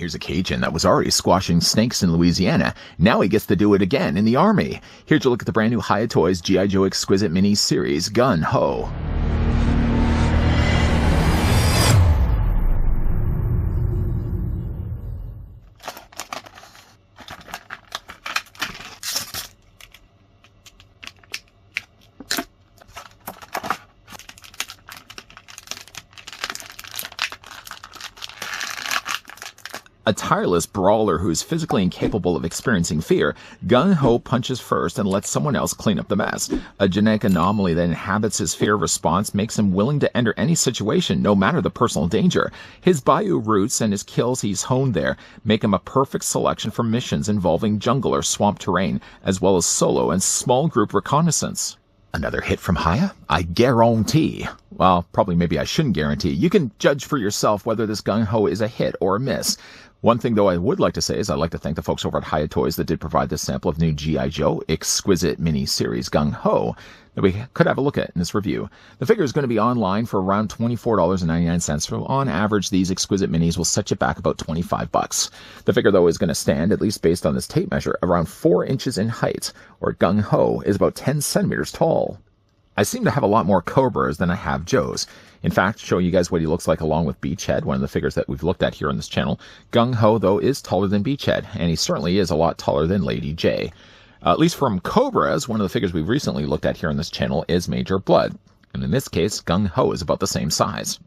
Here's a Cajun that was already squashing snakes in Louisiana. Now he gets to do it again in the Army. Here's a look at the brand new Hiya Toys G.I. Joe Exquisite mini series, Gung-Ho. A tireless brawler who is physically incapable of experiencing fear, Gung-Ho punches first and lets someone else clean up the mess. A genetic anomaly that inhabits his fear response makes him willing to enter any situation, no matter the personal danger. His bayou roots and his kills he's honed there make him a perfect selection for missions involving jungle or swamp terrain, as well as solo and small group reconnaissance. Another hit from Hiya? I guarantee. Well, probably maybe I shouldn't guarantee. You can judge for yourself whether this Gung-Ho is a hit or a miss. One thing, though, I would like to say is I'd like to thank the folks over at Hiya Toys that did provide this sample of new G.I. Joe Exquisite mini-series Gung-Ho that we could have a look at in this review. The figure is going to be online for around $24.99, so on average, these Exquisite minis will set you back about $25. The figure, though, is going to stand, at least based on this tape measure, around 4 inches in height, or Gung-Ho is about 10 centimeters tall. I seem to have a lot more Cobras than I have Joes. In fact, showing you guys what he looks like along with Beachhead, one of the figures that we've looked at here on this channel, Gung-Ho, though, is taller than Beachhead, and he certainly is a lot taller than Lady J. At least from Cobras, one of the figures we've recently looked at here on this channel is Major Blood, and in this case, Gung-Ho is about the same size.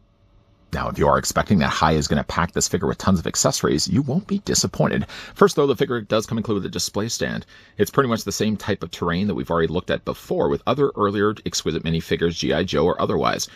Now, if you are expecting that Hiya is going to pack this figure with tons of accessories, you won't be disappointed. First, though, the figure does come included with a display stand. It's pretty much the same type of terrain that we've already looked at before with other earlier Exquisite minifigures, G.I. Joe or otherwise.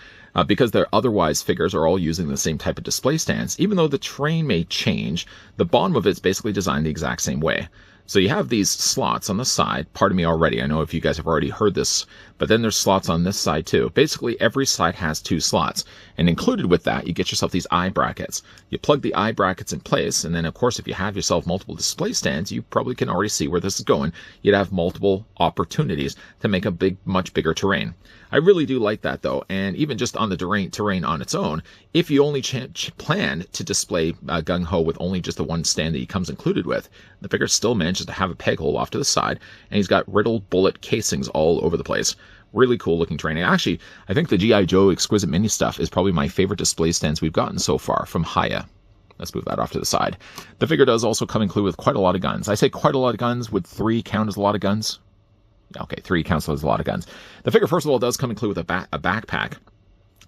Because their otherwise figures are all using the same type of display stands, even though the terrain may change, the bottom of it's basically designed the exact same way. So you have these slots on the side. Pardon me already, I know if you guys have already heard this, but then there's slots on this side too. Basically, every side has 2 slots, and included with that, you get yourself these eye brackets. You plug the eye brackets in place, and then of course, if you have yourself multiple display stands, you probably can already see where this is going. You'd have multiple opportunities to make a much bigger terrain. I really do like that though, and even just on the terrain on its own, if you only plan to display Gung-Ho with only just the one stand that he comes included with, the figure still manages to have a peg hole off to the side, and he's got riddled bullet casings all over the place. Really cool looking terrain. Actually, I think the G.I. Joe Exquisite mini stuff is probably my favorite display stands we've gotten so far from Hiya. Let's move that off to the side. The figure does also come included with quite a lot of guns. I say quite a lot of guns. Would 3 count as a lot of guns? Okay, 3 counts as a lot of guns. The figure, first of all, does come included with a backpack.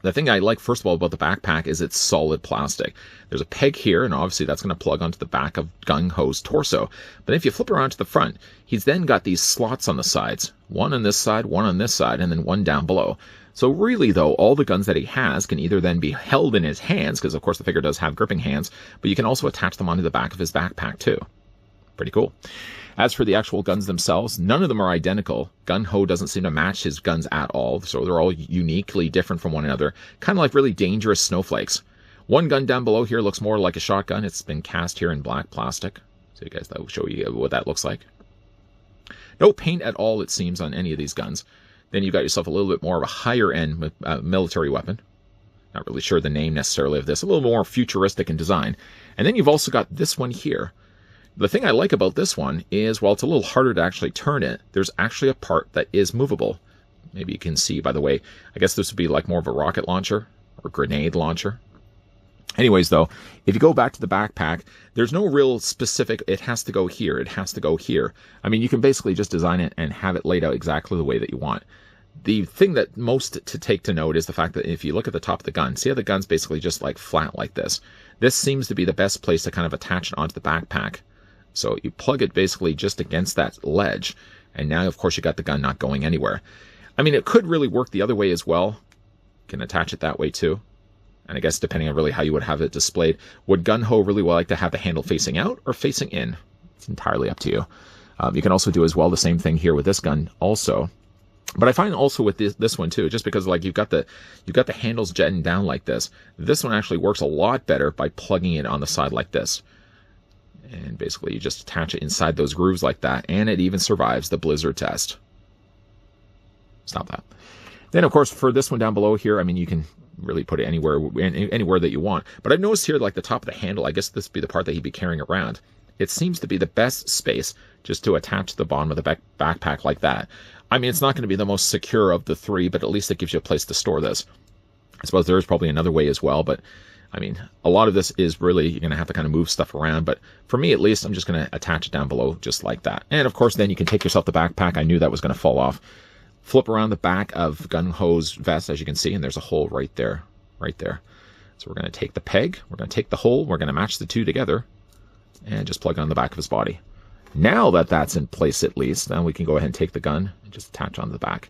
The thing I like, first of all, about the backpack is it's solid plastic. There's a peg here, and obviously that's going to plug onto the back of Gung-Ho's torso. But if you flip around to the front, he's then got these slots on the sides. One on this side, one on this side, and then one down below. So really, though, all the guns that he has can either then be held in his hands, because of course the figure does have gripping hands, but you can also attach them onto the back of his backpack too. Pretty cool. As for the actual guns themselves, none of them are identical. Gung-Ho doesn't seem to match his guns at all, so they're all uniquely different from one another, kind of like really dangerous snowflakes. One gun down below here looks more like a shotgun. It's been cast here in black plastic. So you guys, that will show you what that looks like. No paint at all, it seems, on any of these guns. Then you've got yourself a little bit more of a higher-end military weapon. Not really sure the name necessarily of this. A little more futuristic in design. And then you've also got this one here. The thing I like about this one is, while it's a little harder to actually turn it, there's actually a part that is movable. Maybe you can see, by the way, I guess this would be like more of a rocket launcher or grenade launcher. Anyways, though, if you go back to the backpack, there's no real specific, it has to go here, it has to go here. I mean, you can basically just design it and have it laid out exactly the way that you want. The thing that most to take to note is the fact that if you look at the top of the gun, see how the gun's basically just like flat like this. This seems to be the best place to kind of attach it onto the backpack. So you plug it basically just against that ledge, and now, of course, you got the gun not going anywhere. I mean, it could really work the other way as well. You can attach it that way too. And I guess depending on really how you would have it displayed, would Gung-Ho really like to have the handle facing out or facing in? It's entirely up to you. You can also do as well the same thing here with this gun also. But I find also with this one too, just because like you've got the handles jetting down like this, this one actually works a lot better by plugging it on the side like this. And basically you just attach it inside those grooves like that, and it even survives the blizzard test. Stop that. Then, of course, for this one down below here, I mean, you can really put it anywhere that you want. But I've noticed here, like the top of the handle, I guess this would be the part that he'd be carrying around. It seems to be the best space just to attach to the bottom of the backpack like that. I mean, it's not going to be the most secure of the three, but at least it gives you a place to store this. I suppose there is probably another way as well, but I mean, a lot of this is really, you're going to have to kind of move stuff around, but for me at least, I'm just going to attach it down below just like that. And of course, then you can take yourself the backpack. I knew that was going to fall off. Flip around the back of Gung-Ho's vest, as you can see, and there's a hole right there, right there. So we're going to take the peg, we're going to take the hole, we're going to match the two together, and just plug it on the back of his body. Now that that's in place at least, then we can go ahead and take the gun and just attach on the back.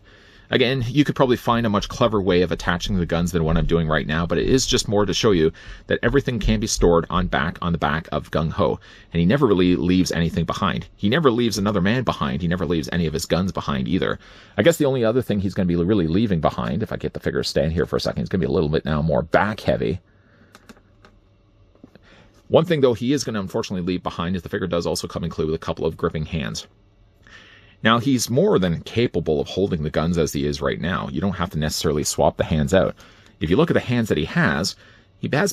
Again, you could probably find a much clever way of attaching the guns than what I'm doing right now, but it is just more to show you that everything can be stored on the back of Gung-Ho, and he never really leaves anything behind. He never leaves another man behind. He never leaves any of his guns behind either. I guess the only other thing he's going to be really leaving behind, if I get the figure to stand here for a second, he's going to be a little bit now more back heavy. One thing, though, he is going to unfortunately leave behind is the figure does also come included with a couple of gripping hands. Now, he's more than capable of holding the guns as he is right now. You don't have to necessarily swap the hands out. If you look at the hands that he has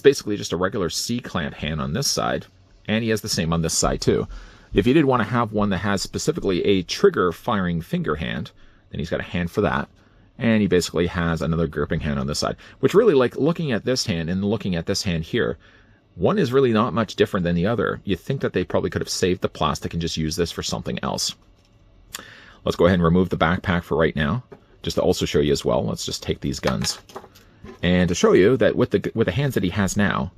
basically just a regular C-clamp hand on this side, and he has the same on this side too. If you did want to have one that has specifically a trigger firing finger hand, then he's got a hand for that. And he basically has another gripping hand on this side, which really, like looking at this hand and looking at this hand here, one is really not much different than the other. You think that they probably could have saved the plastic and just used this for something else. Let's go ahead and remove the backpack for right now, just to also show you as well. Let's just take these guns. And to show you that with the hands that he has now,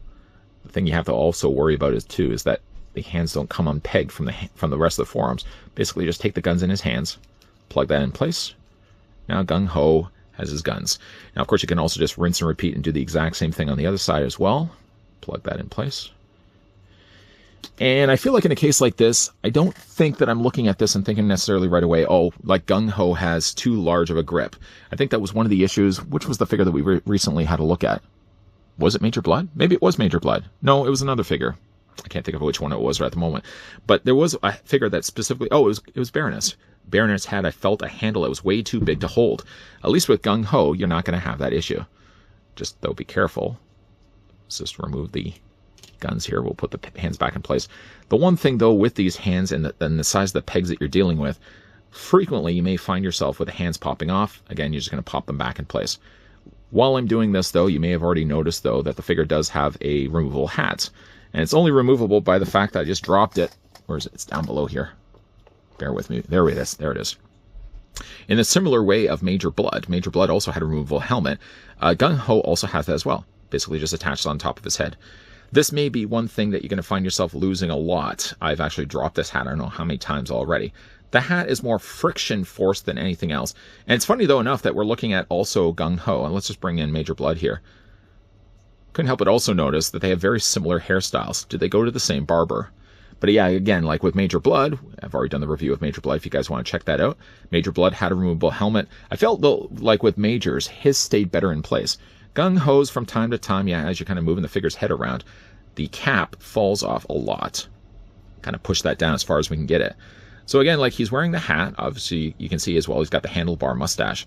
the thing you have to also worry about is that the hands don't come unpegged from the rest of the forearms. Basically, just take the guns in his hands, plug that in place. Now Gung-Ho has his guns. Now, of course, you can also just rinse and repeat and do the exact same thing on the other side as well. Plug that in place. And I feel like in a case like this, I don't think that I'm looking at this and thinking necessarily right away, oh, like Gung-Ho has too large of a grip. I think that was one of the issues. Which was the figure that we recently had a look at? Was it Major Blood? Maybe it was Major Blood. No, it was another figure. I can't think of which one it was right at the moment. But there was a figure that specifically, oh, it was Baroness. Baroness had, I felt, a handle that was way too big to hold. At least with Gung-Ho, you're not going to have that issue. Just, though, be careful. Let's just remove the guns here. We'll put the hands back in place. The one thing, though, with these hands and the size of the pegs that you're dealing with, frequently you may find yourself with the hands popping off. Again, you're just going to pop them back in place. While I'm doing this, though, you may have already noticed, though, that the figure does have a removable hat. And it's only removable by the fact that I just dropped it. Where is it? It's down below here. Bear with me. There it is. There it is. In a similar way of Major Blood also had a removable helmet. Gung-Ho also has that as well. Basically just attached on top of his head. This may be one thing that you're going to find yourself losing a lot. I've actually dropped this hat I don't know how many times already. The hat is more friction force than anything else. And it's funny, though, enough that we're looking at also Gung-Ho. And let's just bring in Major Blood here. Couldn't help but also notice that they have very similar hairstyles. Did they go to the same barber? But yeah, again, like with Major Blood, I've already done the review of Major Blood if you guys want to check that out. Major Blood had a removable helmet. I felt, though, like with Major's, his stayed better in place. Gung-Ho's from time to time, yeah, as you're kind of moving the figure's head around, the cap falls off a lot. Kind of push that down as far as we can get it. So again, like he's wearing the hat. Obviously, you can see as well he's got the handlebar mustache.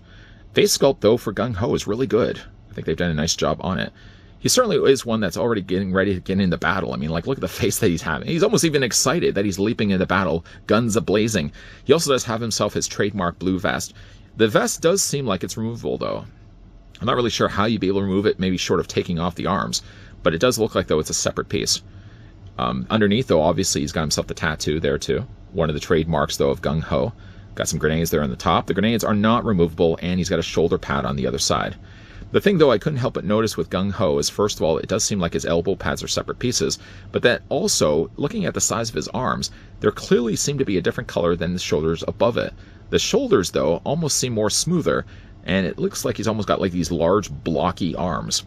Face sculpt, though, for Gung-Ho is really good. I think they've done a nice job on it. He certainly is one that's already getting ready to get into battle. I mean, like, look at the face that he's having. He's almost even excited that he's leaping into battle, guns a-blazing. He also does have himself his trademark blue vest. The vest does seem like it's removable, though. I'm not really sure how you'd be able to remove it, maybe short of taking off the arms. But it does look like, though, it's a separate piece. Underneath, though, obviously, he's got himself the tattoo there, too. One of the trademarks, though, of Gung-Ho. Got some grenades there on the top. The grenades are not removable, and he's got a shoulder pad on the other side. The thing, though, I couldn't help but notice with Gung-Ho is, first of all, it does seem like his elbow pads are separate pieces, but that also, looking at the size of his arms, there clearly seem to be a different color than the shoulders above it. The shoulders, though, almost seem more smoother, and it looks like he's almost got like these large, blocky arms.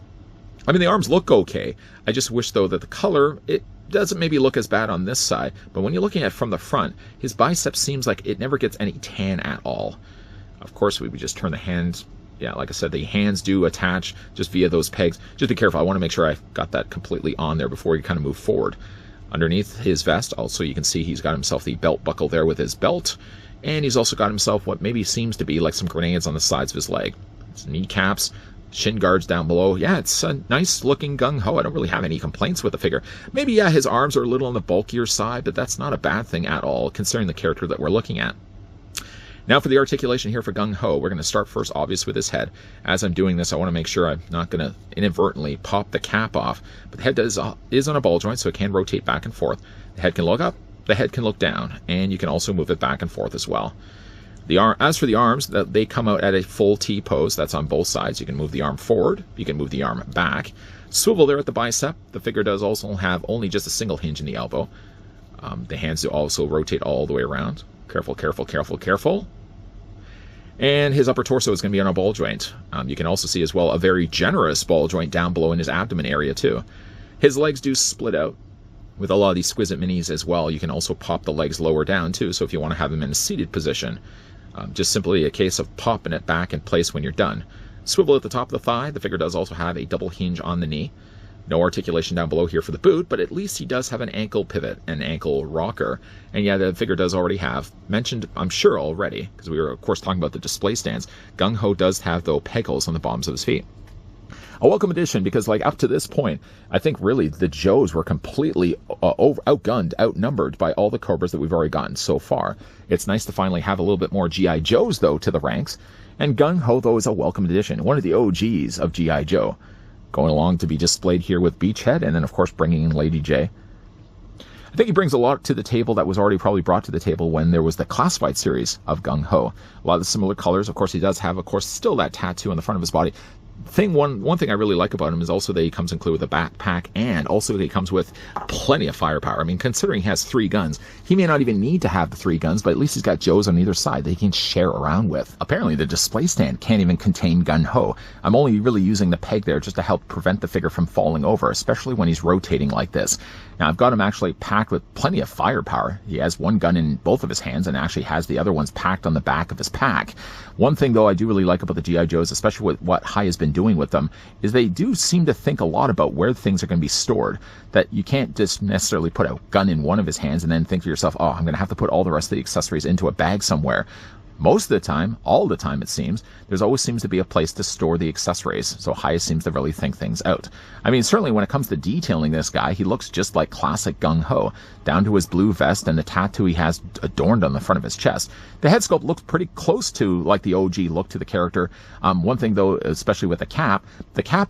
I mean, the arms look okay. I just wish, though, that the color, it doesn't maybe look as bad on this side, but when you're looking at it from the front, his biceps seems like it never gets any tan at all. Of course, we would just turn the hands. Yeah, like I said, the hands do attach just via those pegs. Just be careful. I want to make sure I got that completely on there before you kind of move forward. Underneath his vest, also, you can see he's got himself the belt buckle there with his belt. And he's also got himself what maybe seems to be like some grenades on the sides of his leg. His kneecaps, Shin guards down below. Yeah, it's a nice looking Gung-Ho. I don't really have any complaints with the figure. Maybe, yeah, his arms are a little on the bulkier side, but that's not a bad thing at all, considering the character that we're looking at. Now for the articulation here for Gung-Ho, we're going to start first, obviously, with his head. As I'm doing this, I want to make sure I'm not going to inadvertently pop the cap off. But the head is on a ball joint, so it can rotate back and forth. The head can look up, the head can look down, and you can also move it back and forth as well. As for the arms, they come out at a full T pose. That's on both sides. You can move the arm forward. You can move the arm back. Swivel there at the bicep. The figure does also have only just a single hinge in the elbow. The hands do also rotate all the way around. Careful, careful, careful, careful. And his upper torso is going to be on a ball joint. You can also see as well a very generous ball joint down below in his abdomen area too. His legs do split out. With a lot of these Exquisite minis as well, you can also pop the legs lower down too, so if you want to have him in a seated position. Just simply a case of popping it back in place when you're done. Swivel at the top of the thigh. The figure does also have a double hinge on the knee. No articulation down below here for the boot, but at least he does have an ankle pivot, an ankle rocker. And yeah, the figure does already have, mentioned, I'm sure already, because we were, of course, talking about the display stands, Gung-Ho does have, though, peg holes on the bottoms of his feet. A welcome addition, because like up to this point, I think really the Joes were completely outgunned, outnumbered by all the Cobras that we've already gotten so far. It's nice to finally have a little bit more G.I. Joes, though, to the ranks. And Gung-Ho, though, is a welcome addition, one of the OGs of G.I. Joe. Going along to be displayed here with Beachhead, and then, of course, bringing in Lady J. I think he brings a lot to the table that was already probably brought to the table when there was the Classified series of Gung-Ho. A lot of the similar colors. Of course, he does have, of course, still that tattoo on the front of his body. One thing I really like about him is also that he comes included with a backpack, and also that he comes with plenty of firepower. I mean, considering he has 3 guns, he may not even need to have the 3 guns, but at least he's got Joes on either side that he can share around with. Apparently, the display stand can't even contain Gung-Ho. I'm only really using the peg there just to help prevent the figure from falling over, especially when he's rotating like this. Now, I've got him actually packed with plenty of firepower. He has 1 gun in both of his hands and actually has the other ones packed on the back of his pack. One thing, though, I do really like about the G.I. Joes, especially with what Hiya has been doing with them, is they do seem to think a lot about where things are going to be stored. That you can't just necessarily put a gun in one of his hands and then think to yourself, oh, I'm going to have to put all the rest of the accessories into a bag somewhere. Most of the time, all the time it seems, there's always seems to be a place to store the accessories, so Hiya seems to really think things out. I mean, certainly when it comes to detailing this guy, he looks just like classic Gung-Ho, down to his blue vest and the tattoo he has adorned on the front of his chest. The head sculpt looks pretty close to like the OG look to the character. One thing though, especially with the cap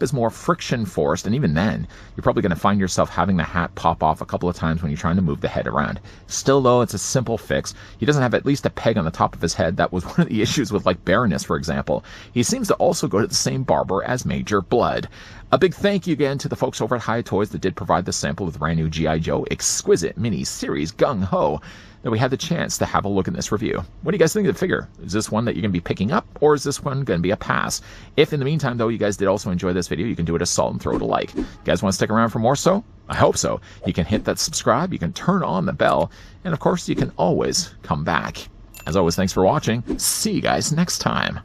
is more friction forced, and even then, you're probably going to find yourself having the hat pop off a couple of times when you're trying to move the head around. Still though, it's a simple fix. He doesn't have at least a peg on the top of his head. That was one of the issues with like Baroness, for example. He seems to also go to the same barber as Major Blood. A big thank you again to the folks over at Hiya Toys that did provide the sample of the brand new G.I. Joe Exquisite mini series Gung-Ho that we had the chance to have a look in this review. What do you guys think of the figure? Is this one that you're going to be picking up, or is this one going to be a pass? If in the meantime, though, you guys did also enjoy this video, you can do it a salt and throw it a like. You guys want to stick around for more so? I hope so. You can hit that subscribe, you can turn on the bell, and of course, you can always come back. As always, thanks for watching. See you guys next time.